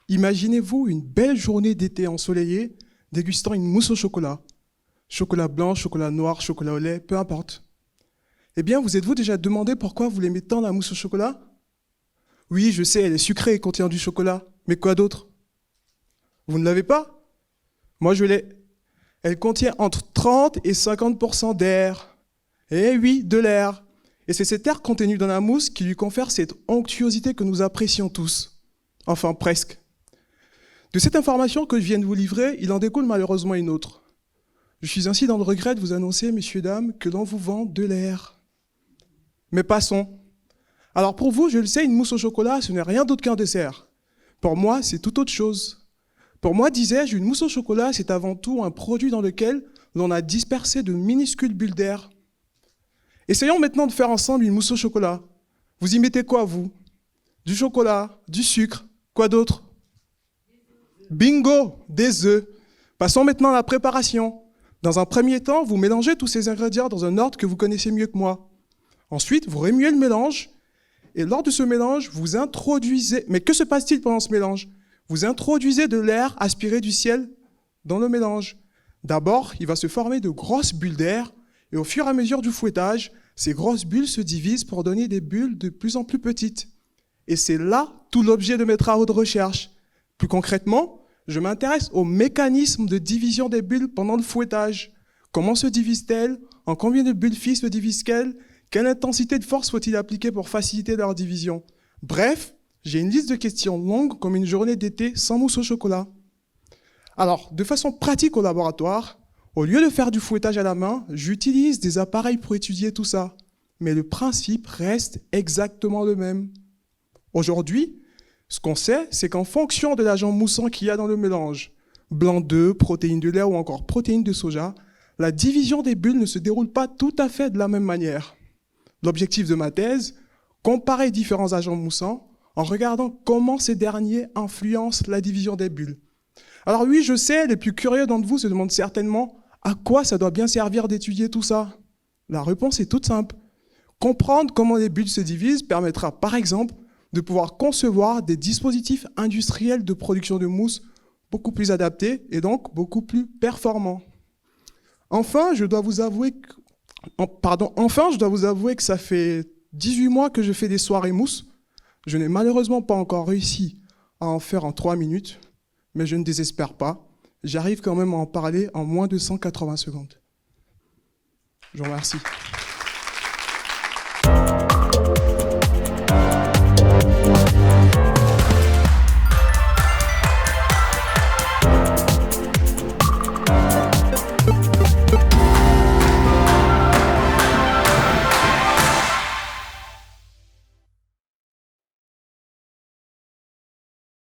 Imaginez-vous une belle journée d'été ensoleillée, dégustant une mousse au chocolat. Chocolat blanc, chocolat noir, chocolat au lait, peu importe. Eh bien, vous êtes-vous déjà demandé pourquoi vous l'aimez tant la mousse au chocolat? Oui, je sais, elle est sucrée et contient du chocolat. Mais quoi d'autre? Vous ne l'avez pas? Moi, je l'ai. Elle contient entre 30 et 50% d'air. Eh oui, de l'air. Et c'est cet air contenu dans la mousse qui lui confère cette onctuosité que nous apprécions tous. Enfin, presque. De cette information que je viens de vous livrer, il en découle malheureusement une autre. Je suis ainsi dans le regret de vous annoncer, messieurs, dames, que l'on vous vend de l'air. Mais passons. Alors pour vous, je le sais, une mousse au chocolat, ce n'est rien d'autre qu'un dessert. Pour moi, c'est tout autre chose. Pour moi, disais-je, une mousse au chocolat, c'est avant tout un produit dans lequel l'on a dispersé de minuscules bulles d'air. Essayons maintenant de faire ensemble une mousse au chocolat. Vous y mettez quoi, vous? Du chocolat, du sucre, quoi d'autre? Bingo, des œufs. Passons maintenant à la préparation. Dans un premier temps, vous mélangez tous ces ingrédients dans un ordre que vous connaissez mieux que moi. Ensuite, vous remuez le mélange. Et lors de ce mélange, vous introduisez... Mais que se passe-t-il pendant ce mélange? Vous introduisez de l'air aspiré du ciel dans le mélange. D'abord, il va se former de grosses bulles d'air. Et au fur et à mesure du fouettage, ces grosses bulles se divisent pour donner des bulles de plus en plus petites. Et c'est là tout l'objet de mes travaux de recherche. Plus concrètement, je m'intéresse au mécanisme de division des bulles pendant le fouettage. Comment se divisent-elles? En combien de bulles filles se divisent-elles? Quelle intensité de force faut-il appliquer pour faciliter leur division? Bref, j'ai une liste de questions longues comme une journée d'été sans mousse au chocolat. Alors, de façon pratique au laboratoire, au lieu de faire du fouettage à la main, j'utilise des appareils pour étudier tout ça. Mais le principe reste exactement le même. Aujourd'hui, ce qu'on sait, c'est qu'en fonction de l'agent moussant qu'il y a dans le mélange, blanc d'œuf, protéines de lait ou encore protéines de soja, la division des bulles ne se déroule pas tout à fait de la même manière. L'objectif de ma thèse, comparer différents agents moussants en regardant comment ces derniers influencent la division des bulles. Alors oui, je sais, les plus curieux d'entre vous se demandent certainement à quoi ça doit bien servir d'étudier tout ça. La réponse est toute simple. Comprendre comment les bulles se divisent permettra par exemple de pouvoir concevoir des dispositifs industriels de production de mousse beaucoup plus adaptés et donc beaucoup plus performants. Enfin, je dois vous avouer que ça fait 18 mois que je fais des soirées mousse. Je n'ai malheureusement pas encore réussi à en faire en 3 minutes, mais je ne désespère pas. J'arrive quand même à en parler en moins de 180 secondes. Je vous remercie.